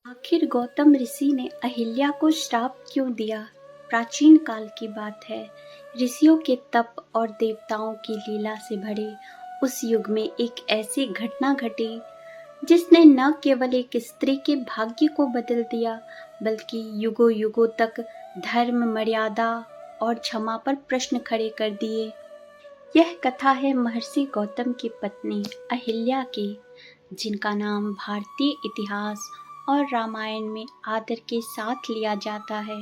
आखिर गौतम ऋषि ने अहिल्या को श्राप क्यों दिया? प्राचीन काल की बात है। ऋषियों के तप और देवताओं की लीला से भरे उस युग में एक ऐसी घटना घटी जिसने न केवल एक स्त्री के भाग्य को बदल दिया, बल्कि युगों युगों तक धर्म, मर्यादा और क्षमा पर प्रश्न खड़े कर दिए। यह कथा है महर्षि गौतम की पत्नी अहिल्या की, जिनका नाम भारतीय इतिहास और रामायण में आदर के साथ लिया जाता है।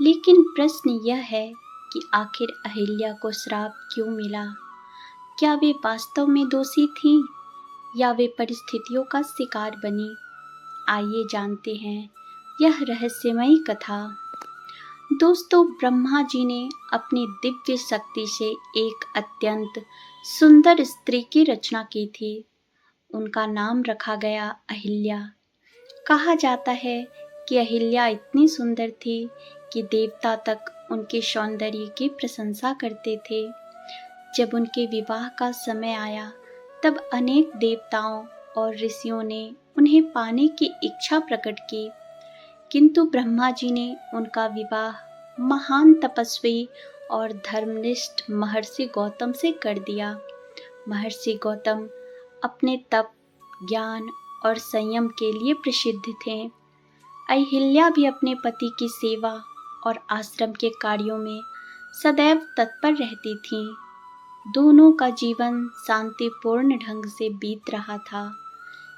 लेकिन प्रश्न यह है कि आखिर अहिल्या को श्राप क्यों मिला? क्या वे वास्तव में दोषी थीं या वे परिस्थितियों का शिकार बनी? आइए जानते हैं यह रहस्यमयी कथा। दोस्तों, ब्रह्मा जी ने अपनी दिव्य शक्ति से एक अत्यंत सुंदर स्त्री की रचना की थी। उनका नाम रखा गया अहिल्या। कहा जाता है कि अहिल्या इतनी सुंदर थी कि देवता तक उनके सौंदर्य की प्रशंसा करते थे। जब उनके विवाह का समय आया, तब अनेक देवताओं और ऋषियों ने उन्हें पाने की इच्छा प्रकट की, किंतु ब्रह्मा जी ने उनका विवाह महान तपस्वी और धर्मनिष्ठ महर्षि गौतम से कर दिया। महर्षि गौतम अपने तप, ज्ञान और संयम के लिए प्रसिद्ध थे। अहिल्या भी अपने पति की सेवा और आश्रम के कार्यों में सदैव तत्पर रहती थीं। दोनों का जीवन शांतिपूर्ण ढंग से बीत रहा था,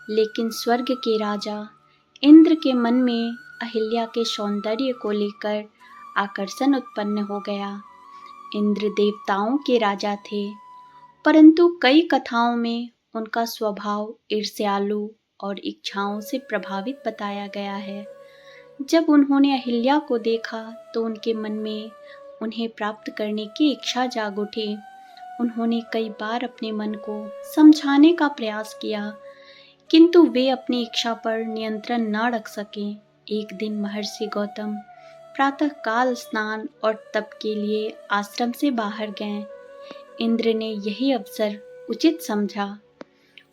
लेकिन स्वर्ग के राजा इंद्र के मन में अहिल्या के सौंदर्य को लेकर आकर्षण उत्पन्न हो गया। इंद्र देवताओं के राजा थे, परंतु कई कथाओं में उनका स्वभाव ईर्ष्यालु और इच्छाओं से प्रभावित बताया गया है। जब उन्होंने अहिल्या को देखा तो उनके मन में उन्हें प्राप्त करने की इच्छा जाग उठी। उन्होंने कई बार अपने मन को समझाने का प्रयास किया, किंतु वे अपनी इच्छा पर नियंत्रण न रख सके। एक दिन महर्षि गौतम प्रातःकाल स्नान और तप के लिए आश्रम से बाहर गए। इंद्र ने यही अवसर उचित समझा।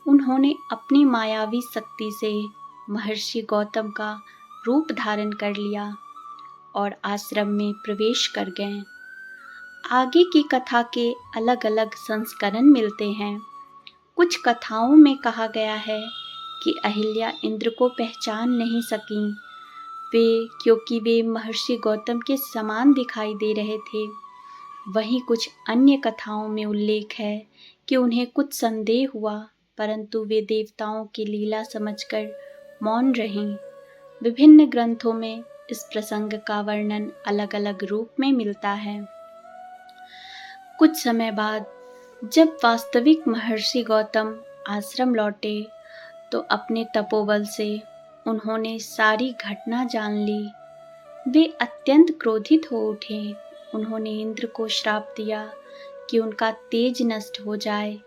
उन्होंने अपनी मायावी शक्ति से महर्षि गौतम का रूप धारण कर लिया और आश्रम में प्रवेश कर गए। आगे की कथा के अलग अलग संस्करण मिलते हैं। कुछ कथाओं में कहा गया है कि अहिल्या इंद्र को पहचान नहीं सकीं, क्योंकि वे महर्षि गौतम के समान दिखाई दे रहे थे। वहीं कुछ अन्य कथाओं में उल्लेख है कि उन्हें कुछ संदेह हुआ, परंतु वे देवताओं की लीला समझकर मौन रहीं। विभिन्न ग्रंथों में इस प्रसंग का वर्णन अलग अलग रूप में मिलता है। कुछ समय बाद जब वास्तविक महर्षि गौतम आश्रम लौटे, तो अपने तपोबल से उन्होंने सारी घटना जान ली। वे अत्यंत क्रोधित हो उठे। उन्होंने इंद्र को श्राप दिया कि उनका तेज नष्ट हो जाए।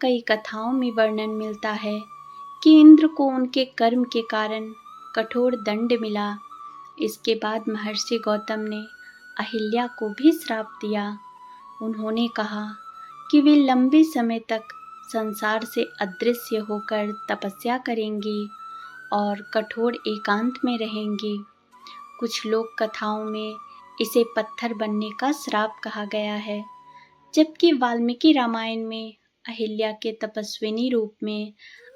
कई कथाओं में वर्णन मिलता है कि इंद्र को उनके कर्म के कारण कठोर दंड मिला। इसके बाद महर्षि गौतम ने अहिल्या को भी श्राप दिया। उन्होंने कहा कि वे लंबे समय तक संसार से अदृश्य होकर तपस्या करेंगी और कठोर एकांत में रहेंगी। कुछ लोक कथाओं में इसे पत्थर बनने का श्राप कहा गया है, जबकि वाल्मीकि रामायण में अहिल्या के तपस्विनी रूप में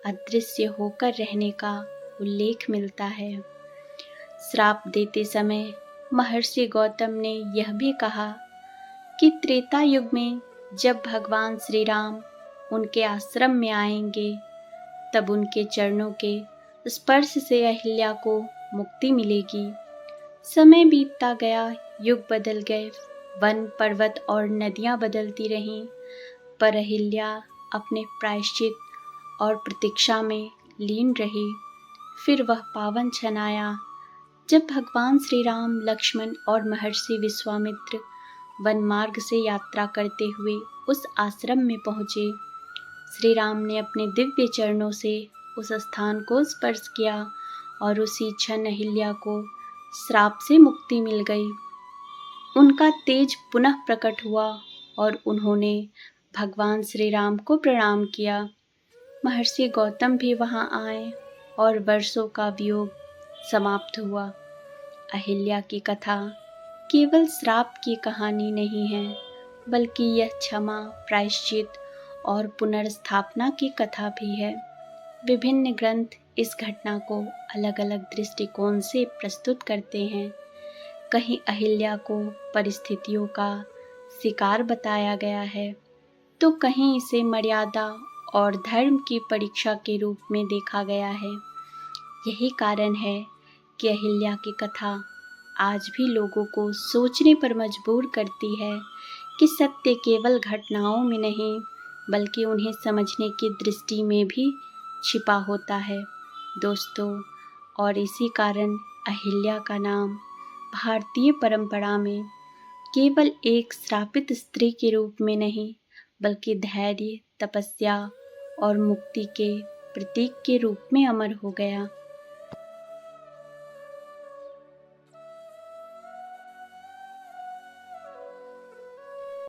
अदृश्य होकर रहने का उल्लेख मिलता है। श्राप देते समय महर्षि गौतम ने यह भी कहा कि त्रेता युग में जब भगवान श्री राम उनके आश्रम में आएंगे, तब उनके चरणों के स्पर्श से अहिल्या को मुक्ति मिलेगी। समय बीतता गया, युग बदल गए, वन, पर्वत और नदियां बदलती रहीं, पर अहिल्या अपने प्रायश्चित और प्रतीक्षा में लीन रही। फिर वह पावन क्षण आया जब भगवान श्री राम, लक्ष्मण और महर्षि विश्वामित्र वन मार्ग से यात्रा करते हुए उस आश्रम में पहुँचे। श्री राम ने अपने दिव्य चरणों से उस स्थान को स्पर्श किया और उसी क्षण अहिल्या को श्राप से मुक्ति मिल गई। उनका तेज पुनः प्रकट हुआ और उन्होंने भगवान श्री राम को प्रणाम किया। महर्षि गौतम भी वहां आए और वर्षों का वियोग समाप्त हुआ। अहिल्या की कथा केवल श्राप की कहानी नहीं है, बल्कि यह क्षमा, प्रायश्चित और पुनर्स्थापना की कथा भी है। विभिन्न ग्रंथ इस घटना को अलग अलग दृष्टिकोण से प्रस्तुत करते हैं। कहीं अहिल्या को परिस्थितियों का शिकार बताया गया है, तो कहीं इसे मर्यादा और धर्म की परीक्षा के रूप में देखा गया है। यही कारण है कि अहिल्या की कथा आज भी लोगों को सोचने पर मजबूर करती है कि सत्य केवल घटनाओं में नहीं, बल्कि उन्हें समझने की दृष्टि में भी छिपा होता है दोस्तों। और इसी कारण अहिल्या का नाम भारतीय परंपरा में केवल एक श्रापित स्त्री के रूप में नहीं, बल्कि धैर्य, तपस्या और मुक्ति के प्रतीक के रूप में अमर हो गया।